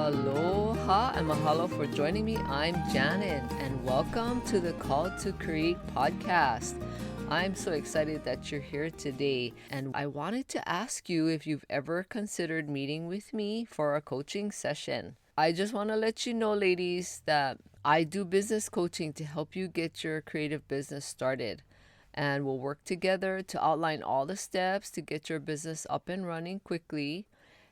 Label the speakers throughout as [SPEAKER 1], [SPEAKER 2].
[SPEAKER 1] Aloha and mahalo for joining me. I'm Janet and welcome to the Call to Create podcast. I'm so excited that you're here today, and I wanted to ask you if you've ever considered meeting with me for a coaching session. I just want to let you know, ladies, that I do business coaching to help you get your creative business started. And we'll work together to outline all the steps to get your business up and running quickly,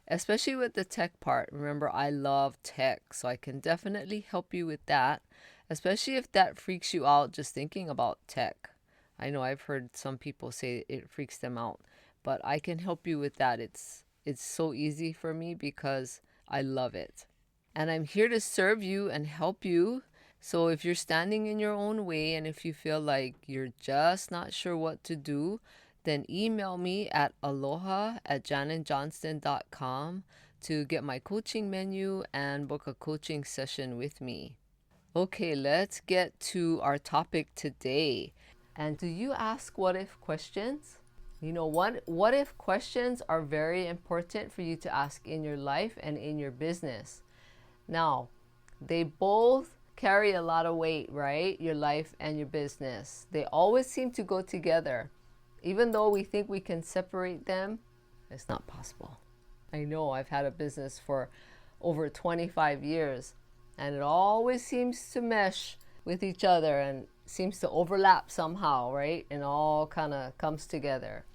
[SPEAKER 1] especially with the tech part. Remember, I love tech, so I can definitely help you with that, especially if that freaks you out just thinking about tech. I know I've heard some people say it freaks them out, but I can help you with that. It's so easy for me because I love it. And I'm here to serve you and help you. So if you're standing in your own way and if you feel like you're just not sure what to do, then email me at aloha@janetjohnston.com to get my coaching menu and book a coaching session with me. Okay, let's get to our topic today. And do you ask what if questions? You know, what if questions are very important for you to ask in your life and in your business. Now, they both carry a lot of weight, right? Your life and your business. They always seem to go together. Even though we think we can separate them, it's not possible. I know I've had a business for over 25 years, and it always seems to mesh with each other and seems to overlap somehow, right? And all kind of comes together.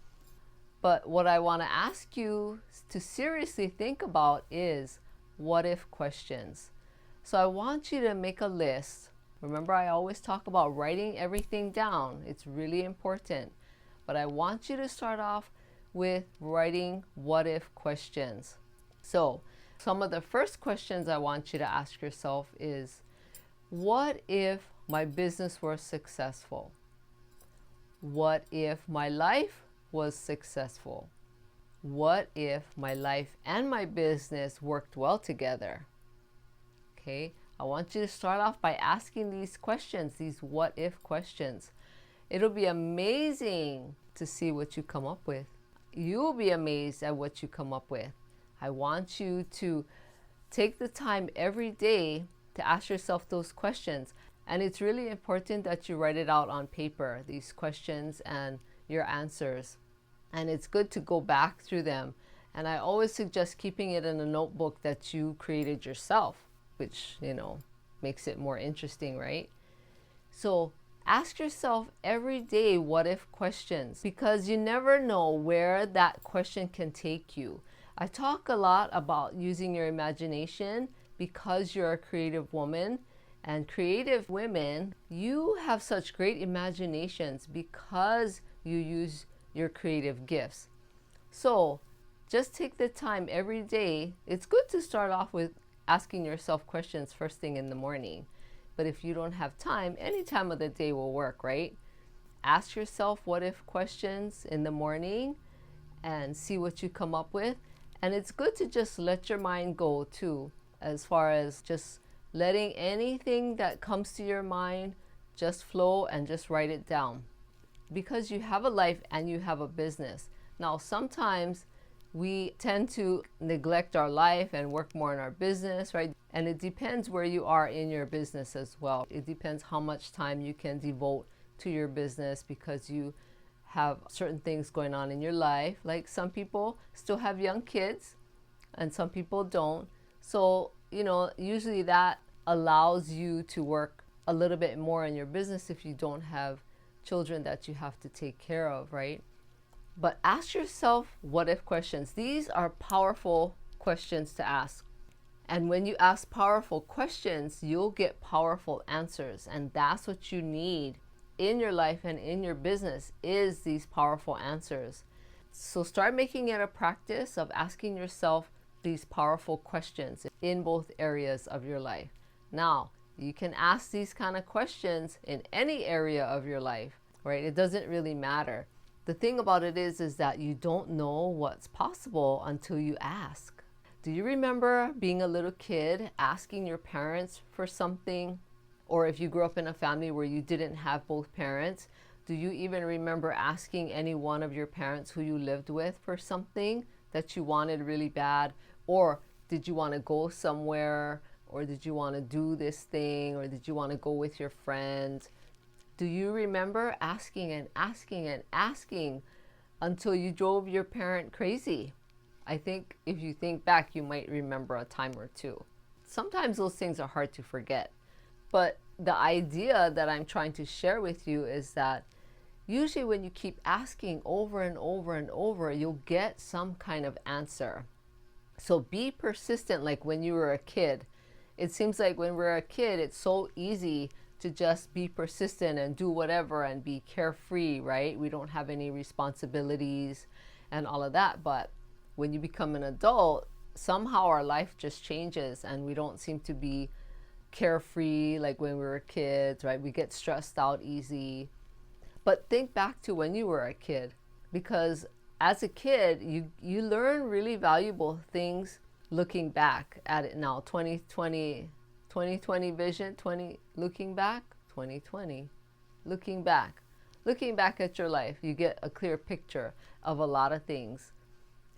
[SPEAKER 1] But what I want to ask you to seriously think about is what if questions. So I want you to make a list. Remember, I always talk about writing everything down. It's really important. But I want you to start off with writing what if questions. So some of the first questions I want you to ask yourself is, what if my business were successful? What if my life was successful? What if my life and my business worked well together? Okay, I want you to start off by asking these questions, these what if questions. It'll be amazing to see what you come up with. You'll be amazed at what you come up with. I want you to take the time every day to ask yourself those questions. And it's really important that you write it out on paper, these questions and your answers. And it's good to go back through them. And I always suggest keeping it in a notebook that you created yourself, which, makes it more interesting, right? So ask yourself every day what if questions, because you never know where that question can take you. I talk a lot about using your imagination because you're a creative woman, and creative women, you have such great imaginations because you use your creative gifts. So just take the time every day. It's good to start off with asking yourself questions first thing in the morning. But if you don't have time, any time of the day will work, right? Ask yourself what if questions in the morning and see what you come up with. And it's good to just let your mind go too, as far as just letting anything that comes to your mind just flow and just write it down. Because you have a life and you have a business. Now, sometimes we tend to neglect our life and work more on our business, right? And it depends where you are in your business as well. It depends how much time you can devote to your business because you have certain things going on in your life. Like some people still have young kids and some people don't. So, usually that allows you to work a little bit more in your business if you don't have children that you have to take care of, right? But ask yourself what if questions. These are powerful questions to ask. And when you ask powerful questions, you'll get powerful answers. And that's what you need in your life and in your business, is these powerful answers. So start making it a practice of asking yourself these powerful questions in both areas of your life. Now, you can ask these kind of questions in any area of your life, right? It doesn't really matter. The thing about it is that you don't know what's possible until you ask. Do you remember being a little kid asking your parents for something? Or if you grew up in a family where you didn't have both parents, do you even remember asking any one of your parents who you lived with for something that you wanted really bad? Or did you want to go somewhere, or did you want to do this thing, or did you want to go with your friends? Do you remember asking and asking and asking until you drove your parent crazy? I think if you think back, you might remember a time or two. Sometimes those things are hard to forget. But the idea that I'm trying to share with you is that usually when you keep asking over and over and over, you'll get some kind of answer. So be persistent like when you were a kid. It seems like when we're a kid, it's so easy to just be persistent and do whatever and be carefree, right? We don't have any responsibilities and all of that. But when you become an adult, somehow our life just changes and we don't seem to be carefree like when we were kids, right? We get stressed out easy. But think back to when you were a kid, because as a kid, you learn really valuable things looking back at it now. 2020 vision, 20 looking back, 2020 looking back at your life, you get a clear picture of a lot of things.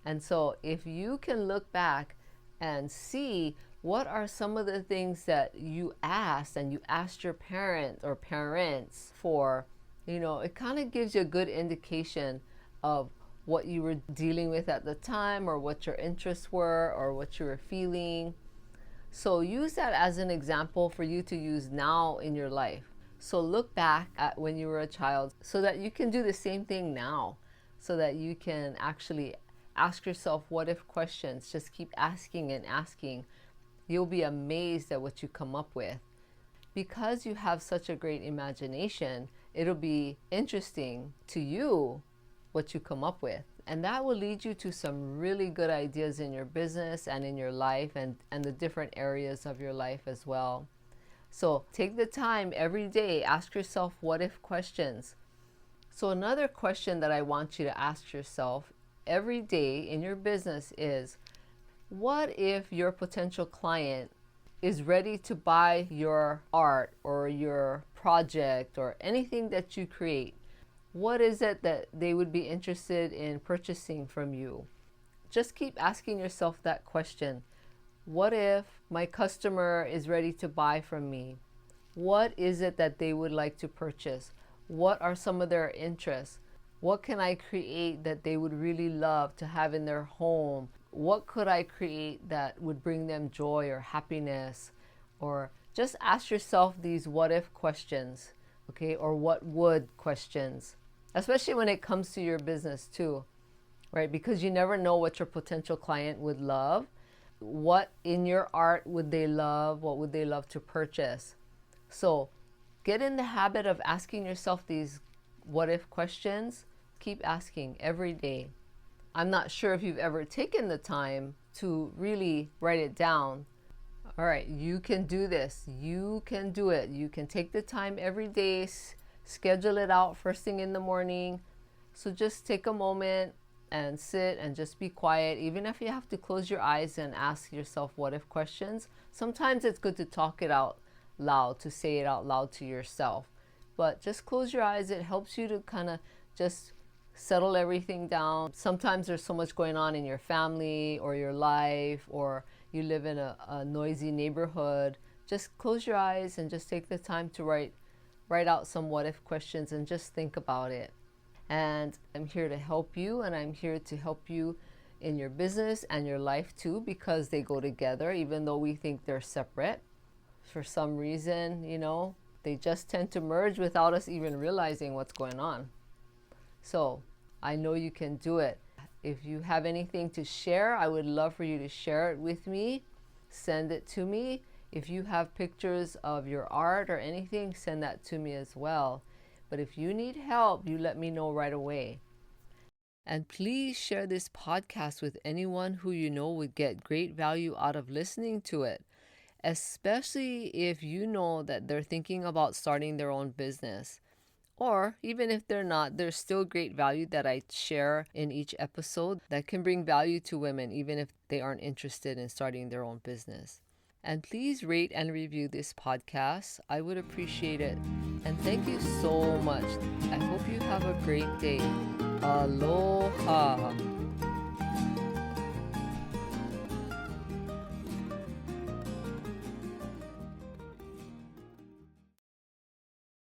[SPEAKER 1] And so if you can look back and see what are some of the things that you asked and you asked your parent or parents for, it kind of gives you a good indication of what you were dealing with at the time, or what your interests were, or what you were feeling. So use that as an example for you to use now in your life. So look back at when you were a child so that you can do the same thing now, so that you can actually ask yourself what if questions. Just keep asking and asking. You'll be amazed at what you come up with. Because you have such a great imagination, it'll be interesting to you what you come up with. And that will lead you to some really good ideas in your business and in your life, and the different areas of your life as well. So take the time every day, ask yourself what if questions. So another question that I want you to ask yourself every day in your business is, what if your potential client is ready to buy your art or your project or anything that you create? What is it that they would be interested in purchasing from you? Just keep asking yourself that question. What if my customer is ready to buy from me? What is it that they would like to purchase? What are some of their interests? What can I create that they would really love to have in their home? What could I create that would bring them joy or happiness? Or just ask yourself these what if questions, okay? Or what would questions, especially when it comes to your business too, right? Because you never know what your potential client would love. What in your art would they love? What would they love to purchase? So get in the habit of asking yourself these what if questions. Keep asking every day. I'm not sure if you've ever taken the time to really write it down. All right, you can do this. You can do it. You can take the time every day, schedule it out first thing in the morning. So just take a moment and sit and just be quiet. Even if you have to close your eyes and ask yourself what if questions, sometimes it's good to talk it out loud, to say it out loud to yourself. But just close your eyes. It helps you to kind of just settle everything down. Sometimes there's so much going on in your family or your life, or you live in a noisy neighborhood. Just close your eyes and just take the time to write out some what if questions and just think about it. And I'm here to help you, and I'm here to help you in your business and your life too, because they go together, even though we think they're separate. For some reason, they just tend to merge without us even realizing what's going on. So I know you can do it. If you have anything to share, I would love for you to share it with me. Send it to me. If you have pictures of your art or anything, send that to me as well. But if you need help, you let me know right away. And please share this podcast with anyone who you know would get great value out of listening to it, especially if you know that they're thinking about starting their own business. Or even if they're not, there's still great value that I share in each episode that can bring value to women, even if they aren't interested in starting their own business. And please rate and review this podcast. I would appreciate it. And thank you so much. I hope you have a great day. Aloha.